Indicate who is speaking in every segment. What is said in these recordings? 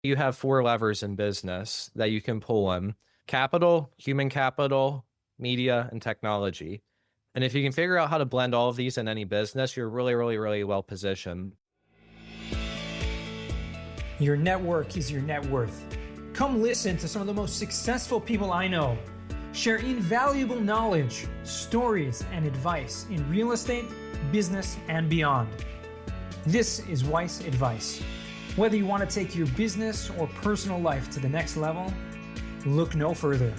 Speaker 1: you have four levers in business that you can pull on: capital, human capital, media, and technology. And if you can figure out how to blend all of these in any business, you're really, really, really well positioned.
Speaker 2: Your network is your net worth. Come listen to some of the most successful people I know share invaluable knowledge, stories, and advice in real estate, business, and beyond. This is Weiss Advice. Whether you want to take your business or personal life to the next level, look no further.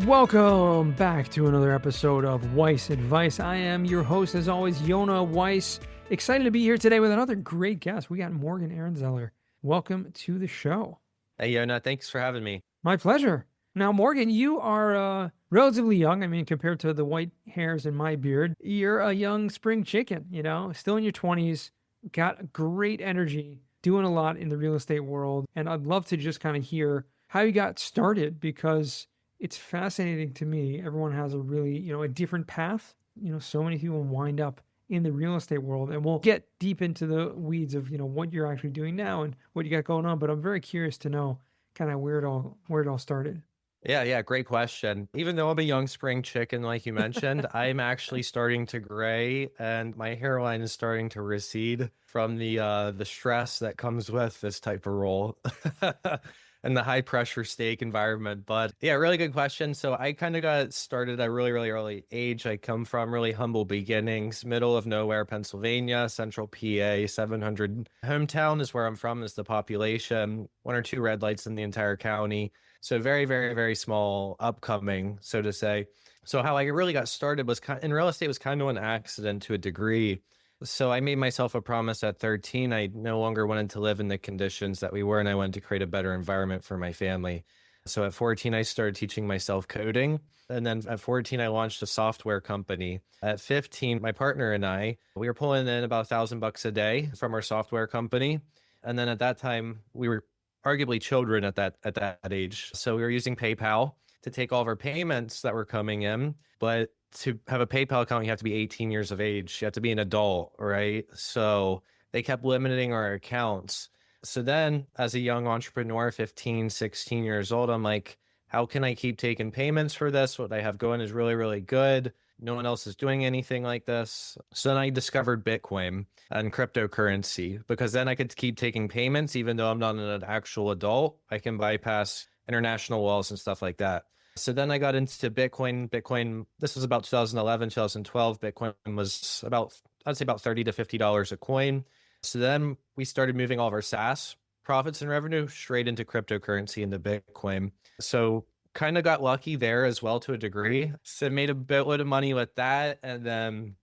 Speaker 2: Welcome back to another episode of Weiss Advice. I am your host, as always, Yona Weiss. Excited to be here today with another great guest. We got Morgan Ehrenzeller. Welcome to the show.
Speaker 1: Hey, Yona, thanks for having me.
Speaker 2: My pleasure. Now, Morgan, you are relatively young. I mean, compared to the white hairs in my beard, you're a young spring chicken, still in your 20s, got great energy, doing a lot in the real estate world. And I'd love to just kind of hear how you got started, because it's fascinating to me. Everyone has a really, a different path. So many people wind up in the real estate world, and we'll get deep into the weeds of, what you're actually doing now and what you got going on. But I'm very curious to know kind of where it all started.
Speaker 1: Yeah, great question. Even though I'm a young spring chicken, like you mentioned, I'm actually starting to gray, and my hairline is starting to recede from the stress that comes with this type of role. And the high pressure steak environment. But yeah, really good question. So I kind of got started at a really, really early age. I come from really humble beginnings, middle of nowhere, Pennsylvania, central PA, 700 hometown is where I'm from, is the population, one or two red lights in the entire county. So very, very, very small upcoming, so to say. So how I really got started was in real estate was kind of an accident to a degree. So I made myself a promise at 13. I no longer wanted to live in the conditions that we were, and I wanted to create a better environment for my family. So at 14, I started teaching myself coding. And then at 14, I launched a software company. At 15, my partner and I, we were pulling in about $1,000 a day from our software company. And then at that time, we were arguably children at that age. So we were using PayPal to take all of our payments that were coming in. But to have a PayPal account, you have to be 18 years of age. You have to be an adult, right? So they kept limiting our accounts. So then as a young entrepreneur, 15, 16 years old, I'm like, how can I keep taking payments for this? What I have going is really, really good. No one else is doing anything like this. So then I discovered Bitcoin and cryptocurrency, because then I could keep taking payments, even though I'm not an actual adult. I can bypass international walls and stuff like that. So then I got into Bitcoin. This was about 2011, 2012. Bitcoin was I'd say about $30 to $50 a coin. So then we started moving all of our SaaS profits and revenue straight into cryptocurrency, into Bitcoin. So kind of got lucky there as well to a degree. So made a bitload of money with that, and then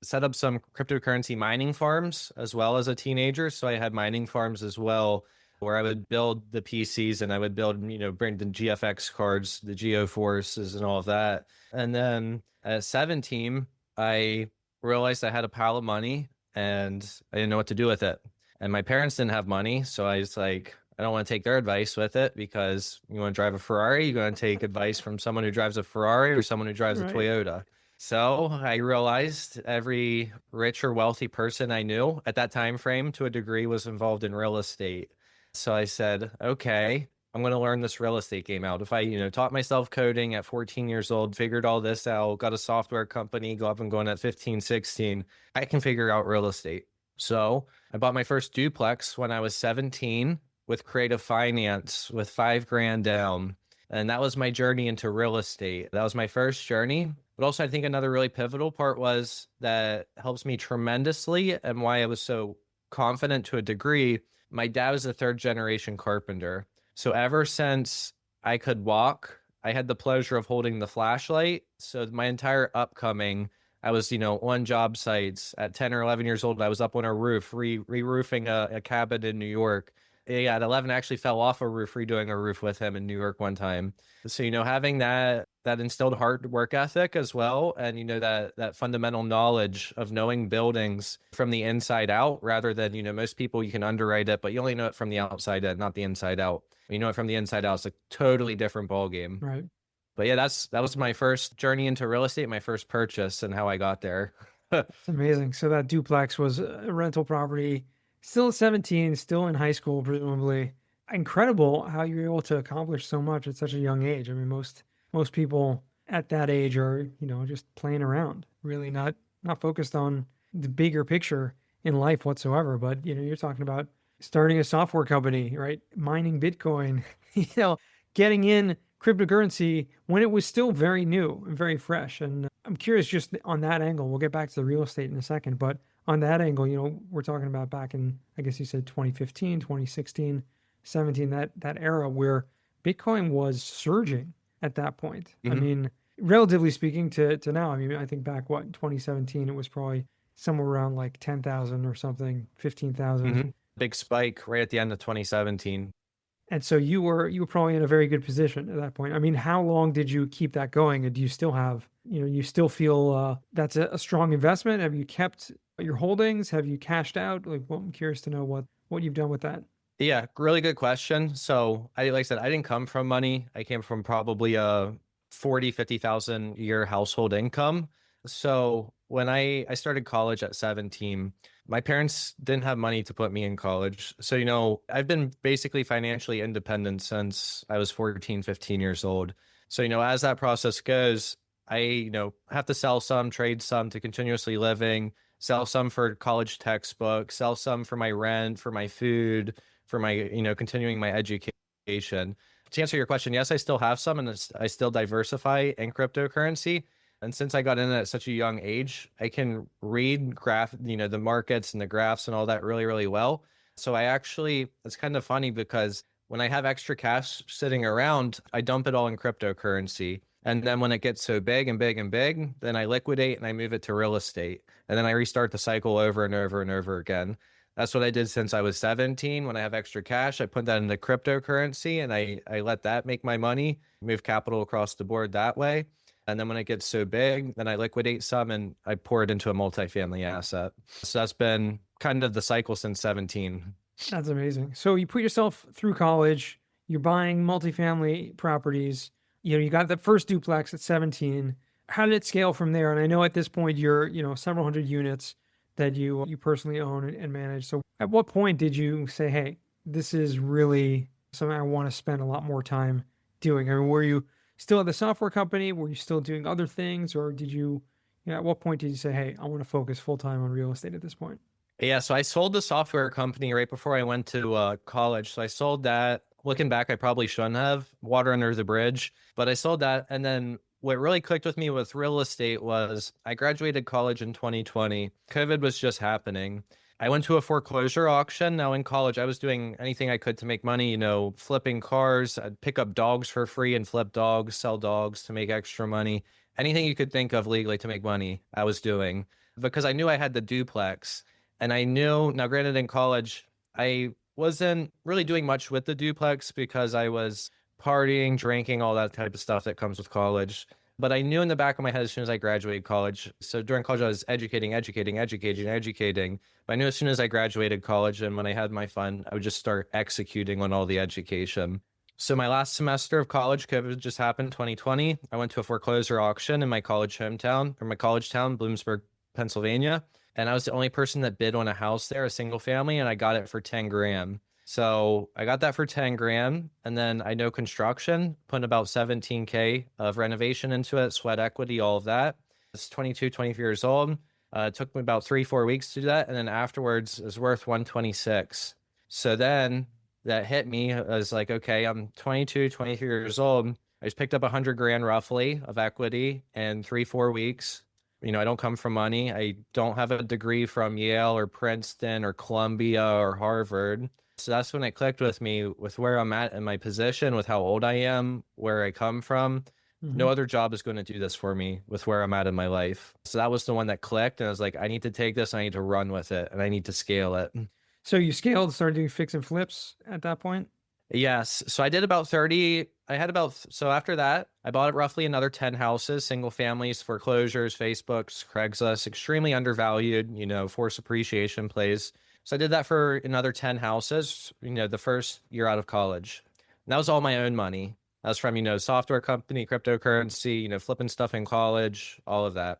Speaker 1: set up some cryptocurrency mining farms as well as a teenager. So I had mining farms as well, where I would build the PCs and I would build, bring the GFX cards, the GeoForces and all of that. And then at 17, I realized I had a pile of money and I didn't know what to do with it. And my parents didn't have money. So I was like, I don't want to take their advice with it, because you want to drive a Ferrari, you're going to take advice from someone who drives a Ferrari or someone who drives a Toyota. So I realized every rich or wealthy person I knew at that time frame to a degree was involved in real estate. So I said, okay, I'm going to learn this real estate game out. If I, taught myself coding at 14 years old, figured all this out, got a software company, go up and going at 15, 16, I can figure out real estate. So I bought my first duplex when I was 17 with creative finance with $5,000 down. And that was my journey into real estate. That was my first journey. But also I think another really pivotal part was that helps me tremendously, and why I was so confident to a degree. My dad was a third generation carpenter. So ever since I could walk, I had the pleasure of holding the flashlight. So my entire upcoming, I was, on job sites at 10 or 11 years old. I was up on a roof, re-roofing a cabin in New York. Yeah, at 11, I actually fell off a roof, redoing a roof with him in New York one time. So, having that instilled hard work ethic as well. And, that fundamental knowledge of knowing buildings from the inside out, rather than, most people, you can underwrite it, but you only know it from the outside in, not the inside out. When you know it from the inside out, it's a totally different ballgame.
Speaker 2: Right.
Speaker 1: But yeah, that was my first journey into real estate, my first purchase, and how I got there.
Speaker 2: It's amazing. So that duplex was a rental property, Still 17, still in high school, presumably. Incredible how you're able to accomplish so much at such a young age. I mean, most people at that age are, just playing around, really not focused on the bigger picture in life whatsoever. But, you're talking about starting a software company, right? Mining Bitcoin, getting in cryptocurrency when it was still very new and very fresh. And I'm curious just on that angle. We'll get back to the real estate in a second, but on that angle, we're talking about back in, I guess you said 2015, 2016, 17, that era where Bitcoin was surging at that point. I mean, relatively speaking to now, I mean, I think back, in 2017, it was probably somewhere around like 10,000 or something, 15,000.
Speaker 1: Big spike right at the end of 2017.
Speaker 2: And so you were probably in a very good position at that point. I mean, how long did you keep that going? And do you still have, you still feel that's a strong investment? Have you kept your holdings? Have you cashed out? Like, well, I'm curious to know what you've done with that.
Speaker 1: Yeah, really good question. So like I said, I didn't come from money. I came from probably a 50,000 a year household income. So when I started college at 17, my parents didn't have money to put me in college. So, I've been basically financially independent since I was 14, 15 years old. So, as that process goes, I, have to sell some, trade some to continuously living, sell some for college textbooks, sell some for my rent, for my food, for my, continuing my education. To answer your question, yes, I still have some and I still diversify in cryptocurrency. And since I got in at such a young age, I can read the markets and the graphs and all that really, really well. So it's kind of funny because when I have extra cash sitting around, I dump it all in cryptocurrency. And then when it gets so big and big and big, then I liquidate and I move it to real estate. And then I restart the cycle over and over and over again. That's what I did since I was 17. When I have extra cash, I put that into cryptocurrency and I let that make my money, move capital across the board that way. And then when it gets so big, then I liquidate some and I pour it into a multifamily asset. So that's been kind of the cycle since 17.
Speaker 2: That's amazing. So you put yourself through college, you're buying multifamily properties, you got the first duplex at 17. How did it scale from there? And I know at this point you're, several hundred units that you personally own and manage. So at what point did you say, hey, this is really something I want to spend a lot more time doing? I mean, were you still at the software company? Were you still doing other things? Or did you, at what point did you say, hey, I want to focus full time on real estate at this point?
Speaker 1: Yeah, so I sold the software company right before I went to college. So I sold that. Looking back, I probably shouldn't have. Water under the bridge. But I sold that. And then what really clicked with me with real estate was I graduated college in 2020. COVID was just happening. I went to a foreclosure auction. Now in college, I was doing anything I could to make money, flipping cars. I'd pick up dogs for free and flip dogs, sell dogs to make extra money. Anything you could think of legally to make money, I was doing because I knew I had the duplex. And I knew, now granted in college, I wasn't really doing much with the duplex because I was partying, drinking, all that type of stuff that comes with college. But I knew in the back of my head as soon as I graduated college. So during college, I was educating. But I knew as soon as I graduated college and when I had my fun, I would just start executing on all the education. So my last semester of college, COVID just happened, 2020. I went to a foreclosure auction in my college hometown, or my college town, Bloomsburg, Pennsylvania. And I was the only person that bid on a house there, a single family, and I got it for 10 grand. So I got that for 10 grand. And then I know construction, put about 17K of renovation into it, sweat equity, all of that. It's 22, 23 years old. It took me about 3-4 weeks to do that. And then afterwards, it was worth 126. So then that hit me. I was like, okay, I'm 22, 23 years old. I just picked up 100 grand roughly of equity in 3-4 weeks. I don't come from money. I don't have a degree from Yale or Princeton or Columbia or Harvard. So that's when it clicked with me with where I'm at in my position, with how old I am, where I come from. No other job is going to do this for me with where I'm at in my life. So that was the one that clicked. And I was like, I need to take this. I need to run with it and I need to scale it.
Speaker 2: So you scaled, started doing fix and flips at that point?
Speaker 1: Yes. So I did about 30. So after that, I bought roughly another 10 houses, single families, foreclosures, Facebooks, Craigslist, extremely undervalued, forced appreciation plays. So I did that for another 10 houses, the first year out of college. And that was all my own money. That was from, software company, cryptocurrency, flipping stuff in college, all of that.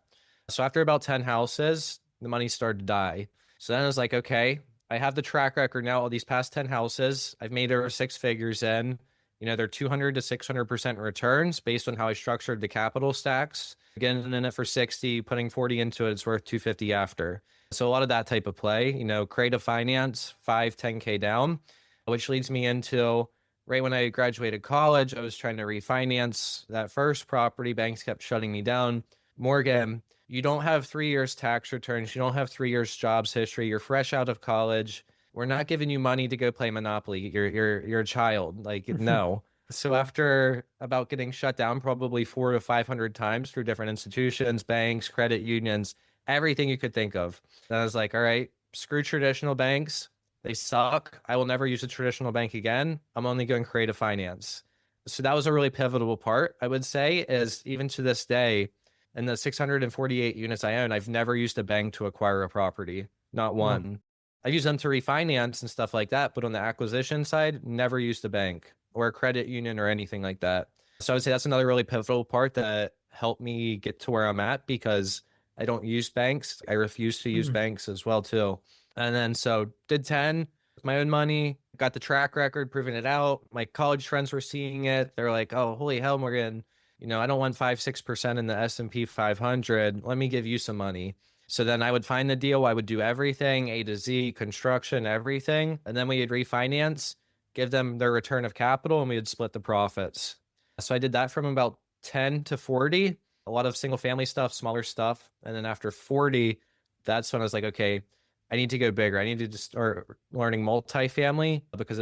Speaker 1: So after about 10 houses, the money started to die. So then I was like, okay, I have the track record now. All these past 10 houses, I've made over six figures in. They're 200 to 600% returns based on how I structured the capital stacks. Getting in it for 60, putting 40 into it, it's worth 250 after. So a lot of that type of play, creative finance, 5, 10K down, which leads me into right when I graduated college, I was trying to refinance that first property. Banks kept shutting me down. Morgan, you don't have 3 years tax returns. You don't have 3 years jobs history. You're fresh out of college. We're not giving you money to go play Monopoly. You're a child. Like, no. So after about getting shut down probably 400 to 500 times through different institutions, banks, credit unions, everything you could think of, then I was like, all right, screw traditional banks. They suck. I will never use a traditional bank again. I'm only going creative finance. So that was a really pivotal part, I would say, is even to this day, in the 648 units I own, I've never used a bank to acquire a property. Not one.
Speaker 2: Wow.
Speaker 1: I've used them to refinance and stuff like that, but on the acquisition side, never used a bank or a credit union or anything like that. So I would say that's another really pivotal part that helped me get to where I'm at, because I don't use banks. I refuse to use banks as well too. And then so did 10 with my own money, got the track record, proving it out. My college friends were seeing it. They're like, oh, holy hell, Morgan, I don't want 5-6% in the S&P 500. Let me give you some money. So then I would find the deal. I would do everything, A to Z, construction, everything. And then we would refinance, give them their return of capital, and we would split the profits. So I did that from about 10 to 40, a lot of single family stuff, smaller stuff. And then after 40, that's when I was like, okay, I need to go bigger. I need to just start learning multifamily, because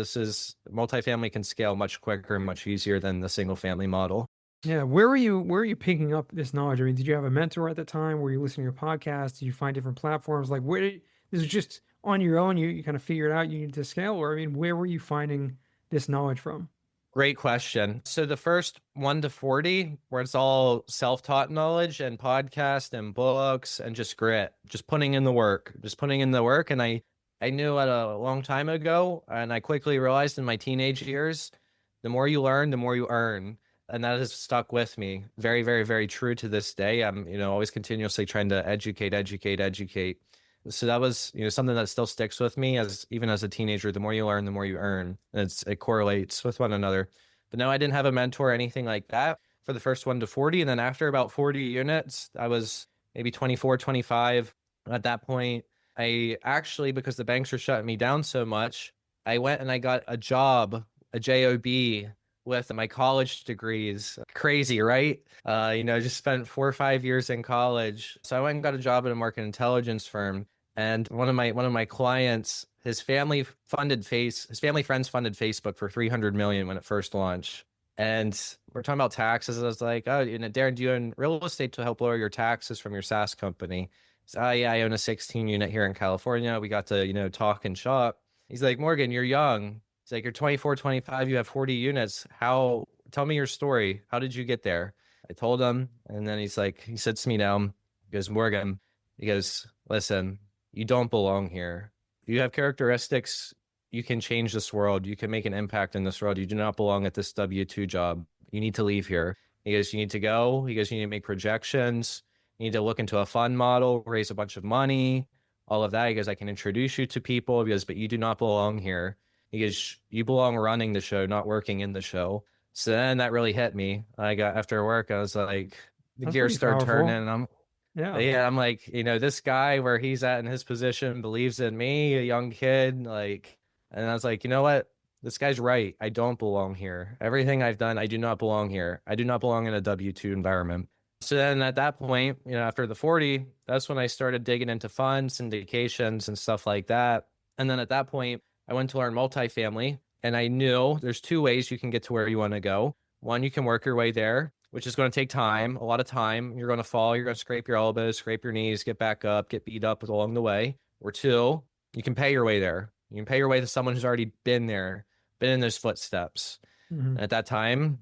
Speaker 1: multifamily can scale much quicker and much easier than the single family model.
Speaker 2: Yeah, where were you picking up this knowledge? I mean, did you have a mentor at the time? Were you listening to your podcast? Did you find different platforms? Like, this is just on your own? You kind of figured out you need to scale, or I mean, where were you finding this knowledge from?
Speaker 1: Great question. So the first 1 to 40, where it's all self-taught knowledge and podcast and books and just grit, just putting in the work. And I knew at a long time ago, and I quickly realized in my teenage years, the more you learn, the more you earn. And that has stuck with me. Very, very, very true to this day. I'm, always continuously trying to educate. So that was, something that still sticks with me even as a teenager. The more you learn, the more you earn. And it correlates with one another. But no, I didn't have a mentor or anything like that for the first 1 to 40. And then after about 40 units, I was maybe 24, 25. At that point, I actually, because the banks were shutting me down so much, I went and I got a job, a job, with my college degrees. Crazy, right? Just spent 4 or 5 years in college. So I went and got a job at a market intelligence firm. And one of my clients, his family friends funded Facebook for 300 million when it first launched. And we're talking about taxes. I was like, oh, Darren, do you own real estate to help lower your taxes from your SaaS company? So, oh yeah, I own a 16 unit here in California. We got to, talk and shop. He's like, Morgan, you're young. He's like, you're 24, 25, you have 40 units. Tell me your story. How did you get there? I told him. And then he sits me down. He goes, Morgan, listen, you don't belong here. You have characteristics. You can change this world. You can make an impact in this world. You do not belong at this W-2 job. You need to leave here. He goes, you need to go. He goes, you need to make projections. You need to look into a fund model, raise a bunch of money, all of that. He goes, I can introduce you to people. He goes, but you do not belong here. He goes, you belong running the show, not working in the show. So then that really hit me. After work, I was like, the gears start turning. And I'm like, this guy where he's at in his position believes in me, a young kid. And I was like, you know what? This guy's right. I don't belong here. Everything I've done, I do not belong here. I do not belong in a W-2 environment. So then at that point, after the 40, that's when I started digging into funds, syndications, and stuff like that. And then at that point, I went to learn multifamily, and I knew there's 2 ways you can get to where you want to go. One, you can work your way there, which is going to take time, a lot of time. You're going to fall, you're going to scrape your elbows, scrape your knees, get back up, get beat up along the way. Or 2, you can pay your way there. You can pay your way to someone who's already been there, been in those footsteps. And at that time,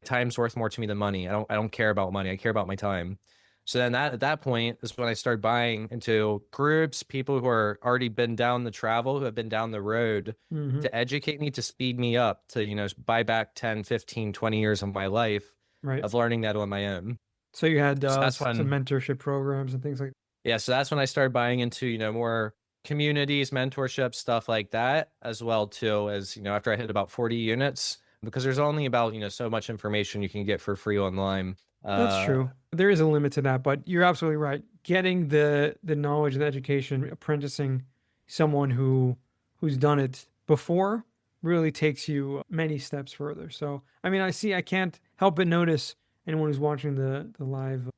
Speaker 1: time's worth more to me than money. I don't care about money. I care about my time. So then at that point is when I started buying into groups, people who are already been down the travel, who have been down the road, to educate me, to speed me up, to, buy back 10, 15, 20 years of my life of learning that on my own.
Speaker 2: So you had some mentorship programs and things like that.
Speaker 1: Yeah. So that's when I started buying into, more communities, mentorship, stuff like that, as well too, as after I hit about 40 units, because there's only about so much information you can get for free online.
Speaker 2: That's true. There is a limit to that, but you're absolutely right. Getting the knowledge and education, apprenticing someone who's done it before really takes you many steps further. So, I mean, I can't help but notice anyone who's watching the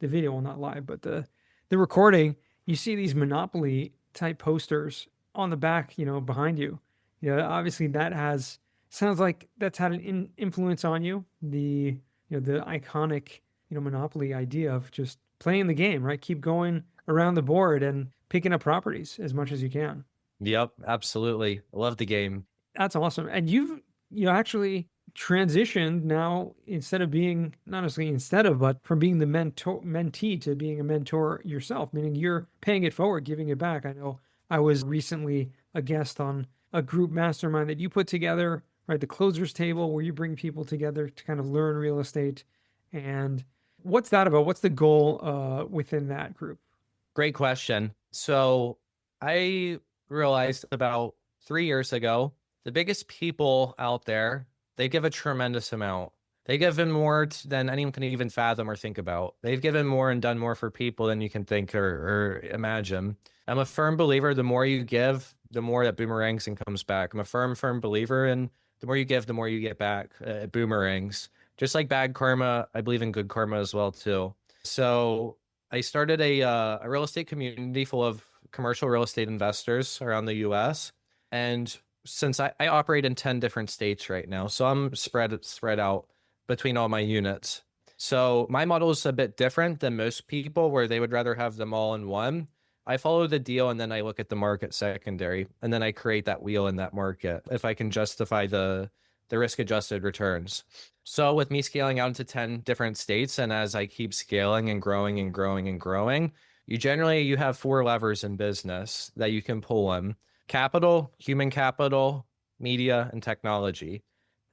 Speaker 2: video, well, not live, but the recording, you see these Monopoly type posters on the back, behind you. Obviously sounds like that's had an influence on you. The iconic, Monopoly idea of just playing the game, right? Keep going around the board and picking up properties as much as you can.
Speaker 1: Yep, absolutely. I love the game.
Speaker 2: That's awesome. And you actually transitioned now, instead of being, not necessarily instead of, but from being the mentee to being a mentor yourself, meaning you're paying it forward, giving it back. I know I was recently a guest on a group mastermind that you put together, right? The closers table, where you bring people together to kind of learn real estate. And what's that about? What's the goal within that group?
Speaker 1: Great question. So I realized about 3 years ago, the biggest people out there, they give a tremendous amount. They give in more than anyone can even fathom or think about. They've given more and done more for people than you can think or imagine. I'm a firm believer, the more you give, the more that boomerangs and comes back. I'm a firm believer in the more you give, the more you get back. Boomerangs. Just like bad karma, I believe in good karma as well too. So I started a real estate community full of commercial real estate investors around the US. And since I operate in 10 different states right now, so I'm spread out between all my units. So my model is a bit different than most people, where they would rather have them all in one. I follow the deal, and then I look at the market secondary, and then I create that wheel in that market if I can justify the risk-adjusted returns. So with me scaling out into 10 different states, and as I keep scaling and growing and growing and growing, you have 4 levers in business that you can pull on: capital, human capital, media, and technology.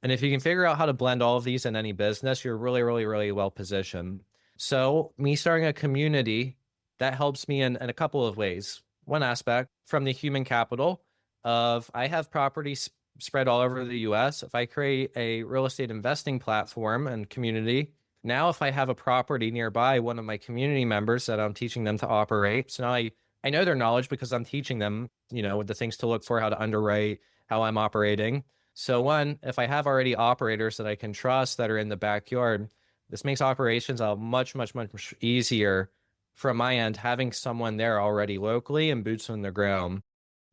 Speaker 1: And if you can figure out how to blend all of these in any business, you're really, really, really well positioned. So me starting a community, that helps me in a couple of ways. One aspect, from the human capital of, I have properties spread all over the US. If I create a real estate investing platform and community, now if I have a property nearby one of my community members that I'm teaching them to operate, so now I know their knowledge because I'm teaching them, the things to look for, how to underwrite, how I'm operating. So one, if I have already operators that I can trust that are in the backyard, this makes operations much, much, much easier from my end, having someone there already locally and boots on the ground.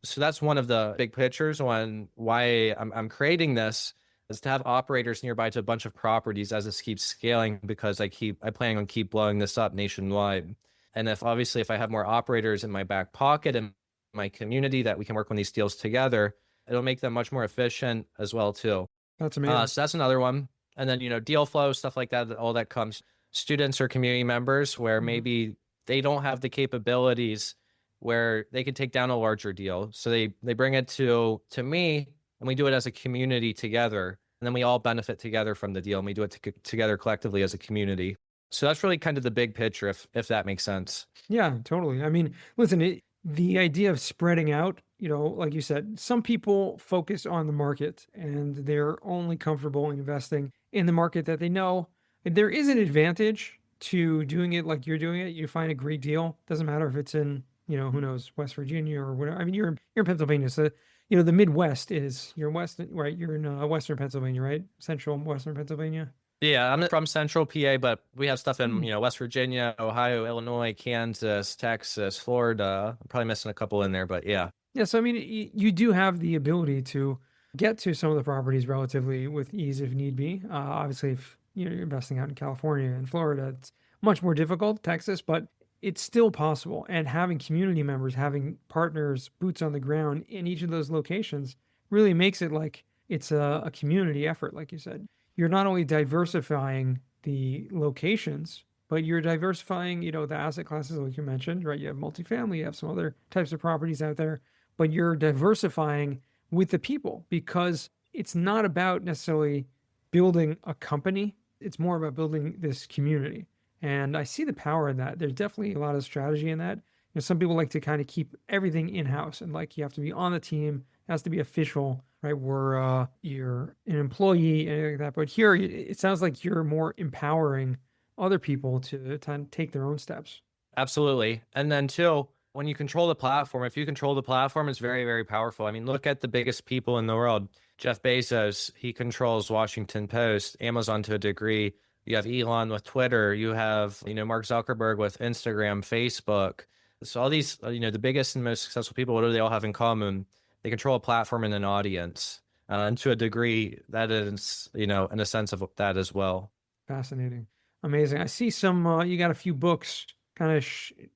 Speaker 1: So that's one of the big pictures on why I'm creating this, is to have operators nearby to a bunch of properties as this keeps scaling, because I plan on keep blowing this up nationwide. And if I have more operators in my back pocket and my community that we can work on these deals together, it'll make them much more efficient as well too.
Speaker 2: That's amazing.
Speaker 1: So that's another one. And then, deal flow, stuff like that, all that comes. Students or community members where maybe they don't have the capabilities where they could take down a larger deal. So they bring it to me, and we do it as a community together. And then we all benefit together from the deal, and we do it together collectively as a community. So that's really kind of the big picture, if that makes sense.
Speaker 2: Yeah, totally. I mean, listen, the idea of spreading out, like you said, some people focus on the market and they're only comfortable investing in the market that they know. There is an advantage to doing it like you're doing it. You find a great deal. Doesn't matter if it's in, who knows, West Virginia or whatever. I mean, you're in Pennsylvania. So, the Midwest you're west, right? You're in Western Pennsylvania, right? Central Western Pennsylvania.
Speaker 1: Yeah, I'm from Central PA, but we have stuff in, West Virginia, Ohio, Illinois, Kansas, Texas, Florida. I'm probably missing a couple in there, but yeah.
Speaker 2: Yeah, so I mean, you do have the ability to get to some of the properties relatively with ease if need be. Obviously, if you're investing out in California and Florida, it's much more difficult, Texas, but it's still possible. And having community members, having partners, boots on the ground in each of those locations really makes it like it's a community effort, like you said. You're not only diversifying the locations, but you're diversifying, the asset classes, like you mentioned, right? You have multifamily, you have some other types of properties out there, but you're diversifying with the people, because it's not about necessarily building a company. It's more about building this community. And I see the power in that. There's definitely a lot of strategy in that. some people like to kind of keep everything in-house, and like you have to be on the team, it has to be official, right? Where you're an employee and like that. But here, it sounds like you're more empowering other people to take their own steps.
Speaker 1: Absolutely. And then too, when you control the platform, if you control the platform, it's very, very powerful. I mean, look at the biggest people in the world. Jeff Bezos, he controls Washington Post, Amazon to a degree. You have Elon with Twitter. You have, Mark Zuckerberg with Instagram, Facebook. So all these, the biggest and most successful people, what do they all have in common? They control a platform and an audience. And to a degree, that is, in a sense of that as well.
Speaker 2: Fascinating. Amazing. I see some, you got a few books kind of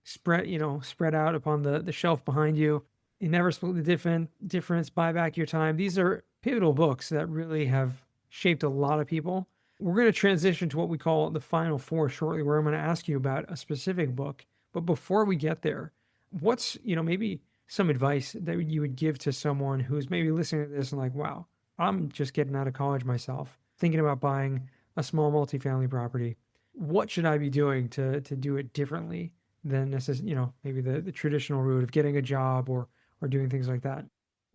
Speaker 2: spread out upon the shelf behind you. You Never Split the Difference, Buy Back Your Time. These are pivotal books that really have shaped a lot of people. We're going to transition to what we call the final four shortly, where I'm going to ask you about a specific book. But before we get there, what's, maybe some advice that you would give to someone who's maybe listening to this and like, wow, I'm just getting out of college myself, thinking about buying a small multifamily property. What should I be doing to do it differently than necessarily, maybe the traditional route of getting a job or doing things like that?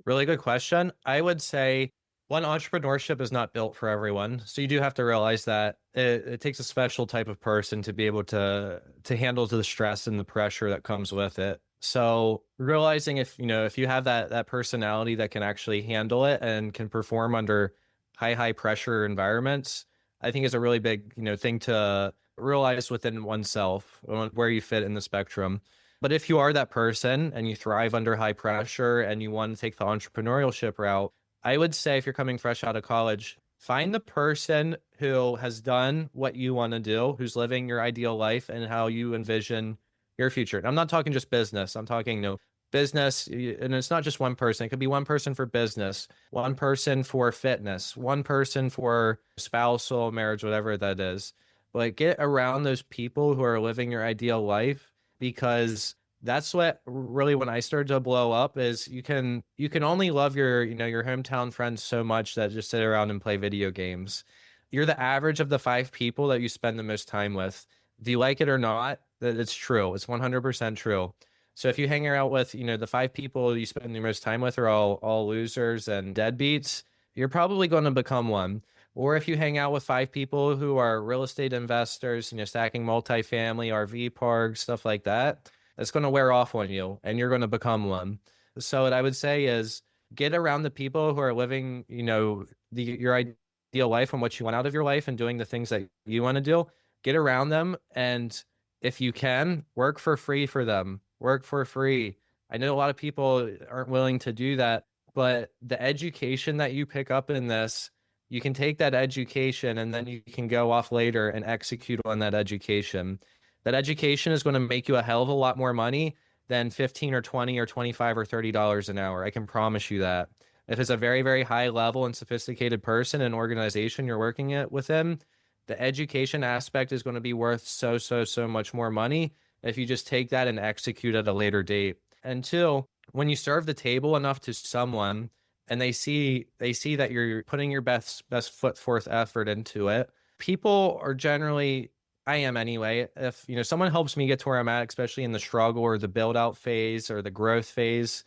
Speaker 1: Really good question. I would say one, entrepreneurship is not built for everyone. So you do have to realize that it takes a special type of person to be able to handle the stress and the pressure that comes with it. So realizing if you have that personality that can actually handle it and can perform under high pressure environments, I think is a really big, thing to realize within oneself where you fit in the spectrum. But if you are that person and you thrive under high pressure and you want to take the entrepreneurship route, I would say if you're coming fresh out of college, find the person who has done what you want to do, who's living your ideal life and how you envision your future. And I'm not talking just business. I'm talking, business, and it's not just one person. It could be one person for business, one person for fitness, one person for spousal marriage, whatever that is. But get around those people who are living your ideal life, because that's what really, when I started to blow up, is you can only love your hometown friends so much that just sit around and play video games. You're the average of the 5 people that you spend the most time with. Do you like it or not? That it's true. It's 100% true. So if you hang out with, the 5 people you spend the most time with are all losers and deadbeats, you're probably going to become one. Or if you hang out with 5 people who are real estate investors, stacking multifamily, RV parks, stuff like that, that's going to wear off on you and you're going to become one. So what I would say is get around the people who are living, your ideal life and what you want out of your life and doing the things that you want to do. Get around them. And if you can, work for free for them. Work for free. I know a lot of people aren't willing to do that, but the education that you pick up in this, you can take that education and then you can go off later and execute on that education. That education is going to make you a hell of a lot more money than 15 or 20 or 25 or $30 an hour. I can promise you that. If it's a very, very high level and sophisticated person and organization you're working within, the education aspect is going to be worth so much more money if you just take that and execute at a later date. And 2, when you serve the table enough to someone and they see that you're putting your best foot forth effort into it, people are generally, I am anyway, if someone helps me get to where I'm at, especially in the struggle or the build out phase or the growth phase,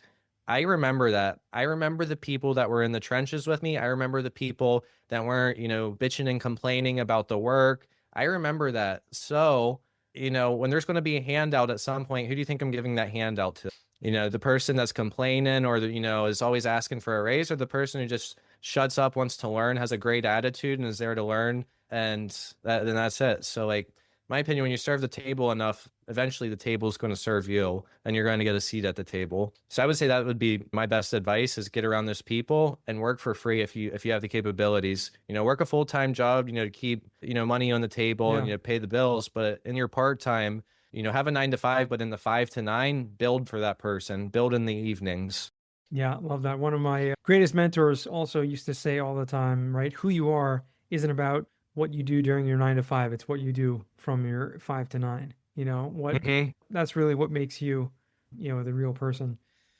Speaker 1: I remember that. I remember the people that were in the trenches with me. I remember the people that weren't, bitching and complaining about the work. I remember that. So, when there's going to be a handout at some point, who do you think I'm giving that handout to? The person that's complaining or is always asking for a raise, or the person who just shuts up, wants to learn, has a great attitude and is there to learn, and then that's it. So like, my opinion, when you serve the table enough, eventually the table is going to serve you and you're going to get a seat at the table. So I would say that would be my best advice, is get around those people and work for free if you have the capabilities. Work a full-time job, to keep, money on the table and pay the bills. But in your part-time, have a 9 to 5, but in the 5 to 9, build for that person, build in the evenings.
Speaker 2: Yeah, love that. One of my greatest mentors also used to say all the time, right? Who you are isn't about what you do during your 9 to 5. It's what you do from your 5 to 9. That's really what makes you, the real person.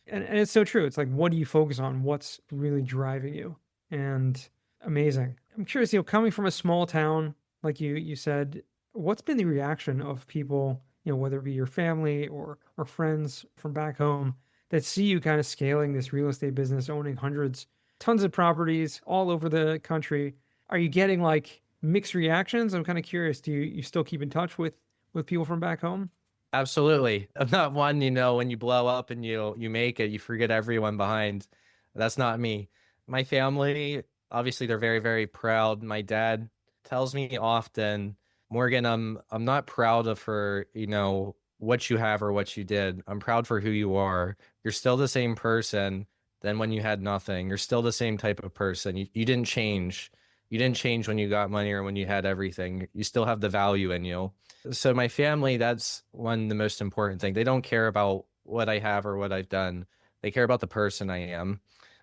Speaker 2: And it's so true. It's like, what do you focus on? What's really driving you? And amazing. I'm curious, coming from a small town, like you said, what's been the reaction of people, whether it be your family or friends from back home that see you kind of scaling this real estate business, owning hundreds, tons of properties all over the country. Are you getting like mixed reactions? I'm kind of curious. Do you still keep in touch with people from back home?
Speaker 1: Absolutely. I'm not one, when you blow up and you make it, you forget everyone behind. That's not me. My family, obviously they're very, very proud. My dad tells me often, Morgan, I'm not proud of for, what you have or what you did. I'm proud for who you are. You're still the same person than when you had nothing. You're still the same type of person. You didn't change. You didn't change when you got money or when you had everything. You still have the value in you. So my family, that's the most important thing. They don't care about what I have or what I've done. They care about the person I am.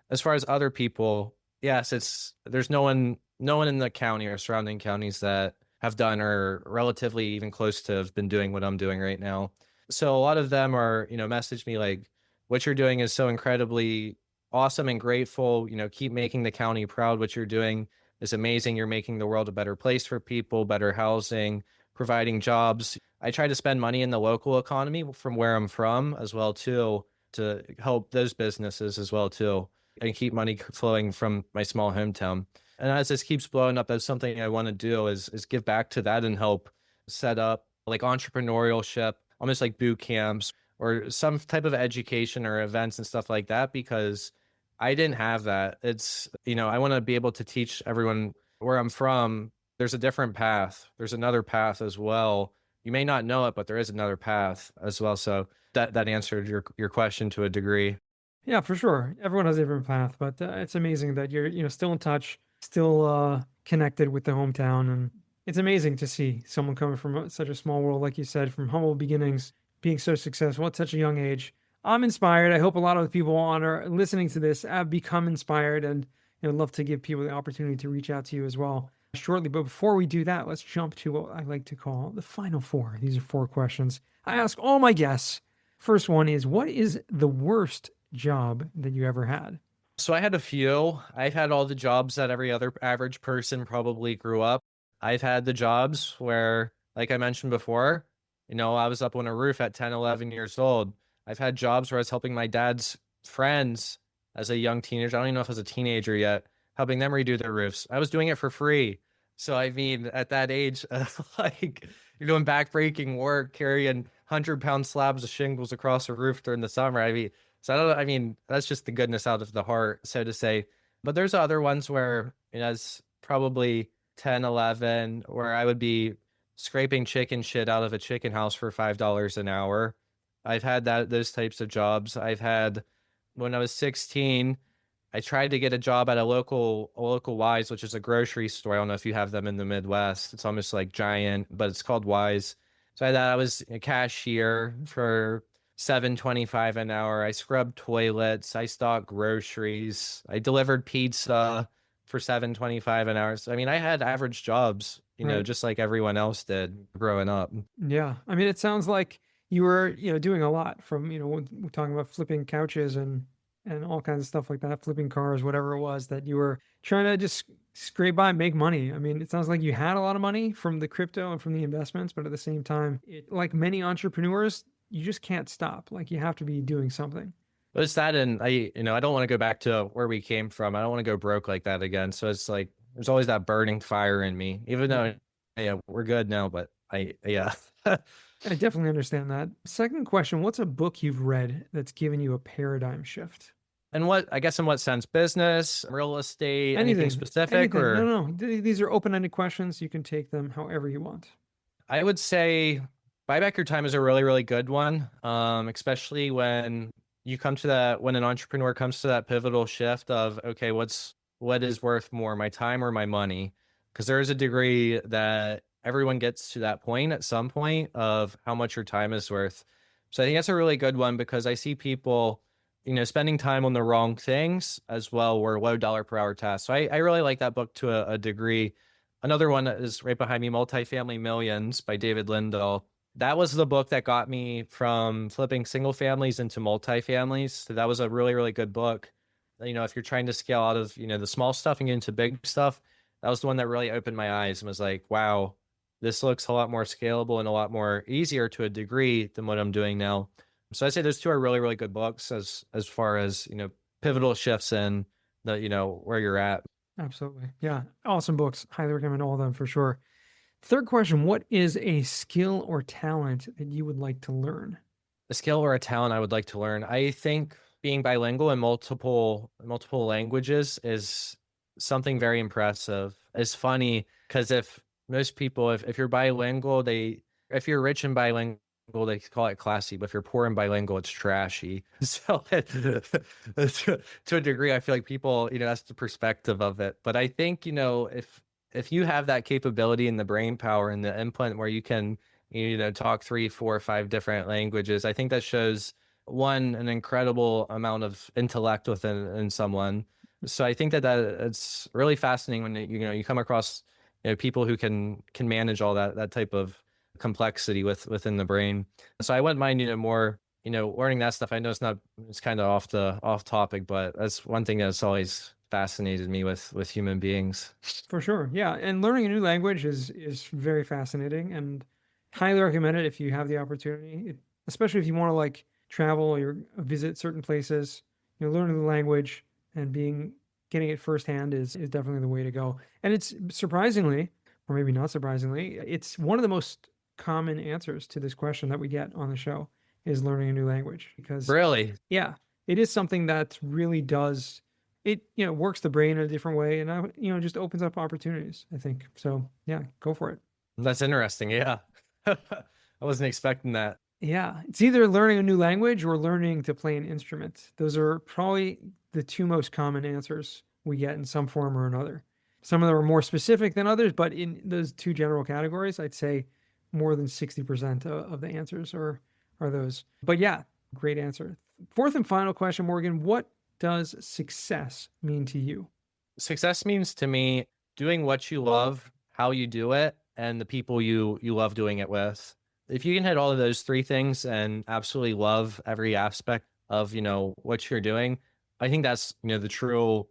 Speaker 1: As far as other people, yes, there's no one in the county or surrounding counties that have done or relatively even close to have been doing what I'm doing right now. So a lot of them are, message me like, what you're doing is so incredibly awesome and grateful. Keep making the county proud. What you're doing is amazing. You're making the world a better place for people, better housing, providing jobs. I try to spend money in the local economy from where I'm from as well too, to help those businesses as well too, and keep money flowing from my small hometown. And as this keeps blowing up, that's something I want to do is give back to that and help set up like entrepreneurship, almost like boot camps or some type of education or events and stuff like that, because I didn't have that. It's, I want to be able to teach everyone where I'm from. There's a different path. There's another path as well. You may not know it, but there is another path as well. So that answered your question to a degree.
Speaker 2: Yeah, for sure. Everyone has a different path, but it's amazing that you're, still in touch, still connected with the hometown, and it's amazing to see someone coming from such a small world, like you said, from humble beginnings, being so successful at such a young age. I'm inspired. I hope a lot of the people on are listening to this have become inspired, and I'd love to give people the opportunity to reach out to you as well shortly. But before we do that, let's jump to what I like to call the final four. These are 4 questions I ask all my guests. First one is, what is the worst job that you ever had?
Speaker 1: So I had a few. I've had all the jobs that every other average person probably grew up. I've had the jobs where, like I mentioned before, I was up on a roof at 10, 11 years old. I've had jobs where I was helping my dad's friends as a young teenager. I don't even know if I was a teenager yet, helping them redo their roofs. I was doing it for free. So, I mean, at that age, like you're doing backbreaking work, carrying 100-pound slabs of shingles across a roof during the summer. I mean, that's just the goodness out of the heart, so to say. But there's other ones where, it's probably 10, 11, where I would be scraping chicken shit out of a chicken house for $5 an hour. I've had those types of jobs. I've had, when I was 16, I tried to get a job at a local Wise, which is a grocery store. I don't know if you have them in the Midwest. It's almost like Giant, but it's called Wise. So I was a cashier for $7.25 an hour. I scrubbed toilets. I stocked groceries. I delivered pizza for $7.25 an hour. So, I mean, I had average jobs,
Speaker 2: Right.
Speaker 1: just like everyone else did growing up.
Speaker 2: Yeah. I mean, it sounds like you were, doing a lot from, we're talking about flipping couches and all kinds of stuff like that, flipping cars, whatever it was that you were trying to just scrape by and make money. I mean, it sounds like you had a lot of money from the crypto and from the investments, but at the same time, like many entrepreneurs, you just can't stop. Like you have to be doing something.
Speaker 1: But it's that, and I don't want to go back to where we came from. I don't want to go broke like that again. So it's like there's always that burning fire in me, even though we're good now. But yeah.
Speaker 2: I definitely understand that. Second question, what's a book you've read that's given you a paradigm shift?
Speaker 1: And I guess in what sense? Business, real estate, anything specific,
Speaker 2: Anything.
Speaker 1: or
Speaker 2: No. These are open-ended questions. You can take them however you want.
Speaker 1: I would say buy back your time is a really, really good one. Especially when you come to when an entrepreneur comes to that pivotal shift of, okay, what is worth more, my time or my money? Because there is a degree that everyone gets to that point at some point of how much your time is worth. So I think that's a really good one, because I see people, spending time on the wrong things as well, were low dollar per hour tasks. So I really like that book to a degree. Another one that is right behind me, Multifamily Millions by David Lindahl. That was the book that got me from flipping single families into multifamilies. So that was a really, really good book. If you're trying to scale out of, the small stuff and get into big stuff, that was the one that really opened my eyes and was like, wow, this looks a lot more scalable and a lot more easier to a degree than what I'm doing now. So I'd say those two are really, really good books as far as, pivotal shifts in the, where you're at.
Speaker 2: Absolutely. Yeah. Awesome books. Highly recommend all of them for sure. Third question, what is a skill or talent that you would like to learn?
Speaker 1: A skill or a talent I would like to learn. I think being bilingual in multiple languages is something very impressive. It's funny because if most people, if you're bilingual, if you're rich and bilingual, they call it classy, but if you're poor and bilingual, it's trashy. So to a degree, I feel like people, that's the perspective of it. But I think, if you have that capability and the brain power and the input where you can, talk 3, 4, 5 different languages, I think that shows an incredible amount of intellect in someone. So I think that it's really fascinating when you come across people who can manage all that type of complexity within the brain. So I wouldn't mind more learning that stuff. I know it's kind of off topic, but that's one thing that's always fascinated me with human beings.
Speaker 2: For sure. Yeah. And learning a new language is very fascinating and highly recommend it if you have the opportunity, especially if you want to like travel or visit certain places. Learning the language and getting it firsthand is definitely the way to go. And it's surprisingly, or maybe not surprisingly, it's one of the most common answers to this question that we get on the show is learning a new language. Because
Speaker 1: really,
Speaker 2: yeah, it is something that really does it, works the brain in a different way and, just opens up opportunities, I think. So yeah, go for it.
Speaker 1: That's interesting. Yeah. I wasn't expecting that.
Speaker 2: Yeah. It's either learning a new language or learning to play an instrument. Those are probably the two most common answers we get in some form or another. Some of them are more specific than others, but in those two general categories, I'd say more than 60% of the answers are those. But yeah, great answer. Fourth and final question, Morgan, what does success mean to you?
Speaker 1: Success means to me doing what you love, how you do it, and the people you love doing it with. If you can hit all of those three things and absolutely love every aspect of, what you're doing, I think that's, the true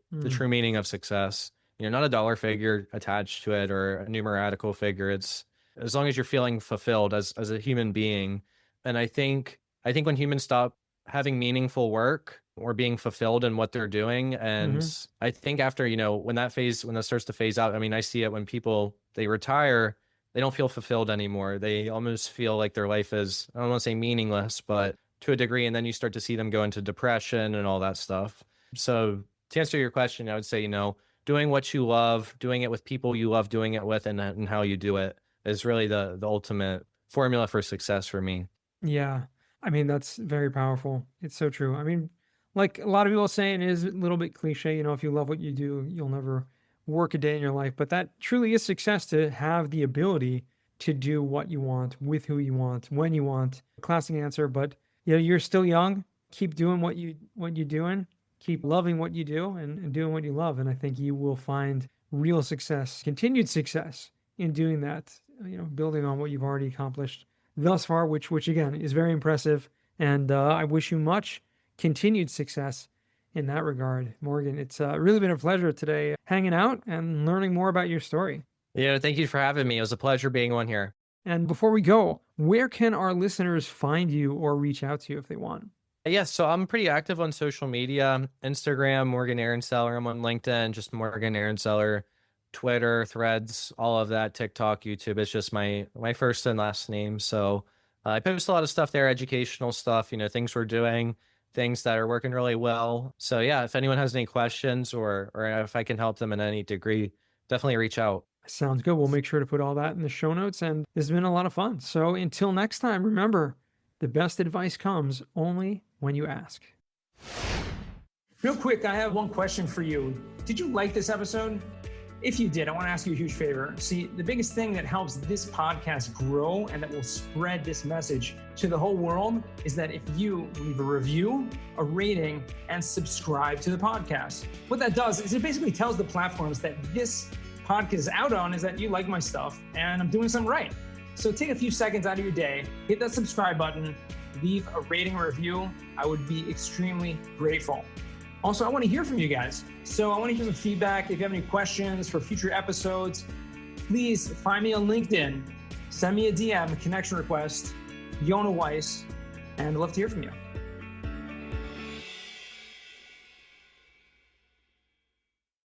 Speaker 1: meaning of success. Not a dollar figure attached to it or a numeratical figure. It's as long as you're feeling fulfilled as a human being. And I think when humans stop having meaningful work or being fulfilled in what they're doing. And I think after, when that starts to phase out, I mean, I see it when people, they retire, they don't feel fulfilled anymore. They almost feel like their life is, I don't want to say meaningless, but to a degree. And then you start to see them go into depression and all that stuff. So to answer your question, I would say, doing what you love, doing it with people you love doing it with, and how you do it is really the ultimate formula for success for me.
Speaker 2: Yeah. I mean, that's very powerful. It's so true. I mean, like a lot of people saying, it is a little bit cliche, if you love what you do, you'll never work a day in your life. But that truly is success, to have the ability to do what you want, with who you want, when you want. Classic answer, but you're still young. Keep doing what you're doing. Keep loving what you do and doing what you love. And I think you will find real success, continued success in doing that, building on what you've already accomplished thus far, which again is very impressive. And I wish you much continued success in that regard. Morgan, it's really been a pleasure today hanging out and learning more about your story.
Speaker 1: Yeah, thank you for having me. It was a pleasure being on here.
Speaker 2: And before we go, where can our listeners find you or reach out to you if they want?
Speaker 1: Yes, so I'm pretty active on social media, Instagram, Morgan Ehrenzeller. I'm on LinkedIn, just Morgan Ehrenzeller, Twitter, Threads, all of that, TikTok, YouTube. It's just my first and last name. So I post a lot of stuff there, educational stuff, things we're doing, things that are working really well. So yeah, if anyone has any questions or if I can help them in any degree, definitely reach out.
Speaker 2: Sounds good. We'll make sure to put all that in the show notes, and this has been a lot of fun. So until next time, remember, the best advice comes only when you ask. Real quick, I have one question for you. Did you like this episode? If you did, I want to ask you a huge favor. See, the biggest thing that helps this podcast grow and that will spread this message to the whole world is that if you leave a review, a rating, and subscribe to the podcast. What that does is it basically tells the platforms that this podcast is out on is that you like my stuff and I'm doing something right. So take a few seconds out of your day, hit that subscribe button, leave a rating or review. I would be extremely grateful. Also, I want to hear from you guys. So I want to hear some feedback. If you have any questions for future episodes, please find me on LinkedIn send me a DM, a connection request, Yona Weiss, and I'd love to hear from you.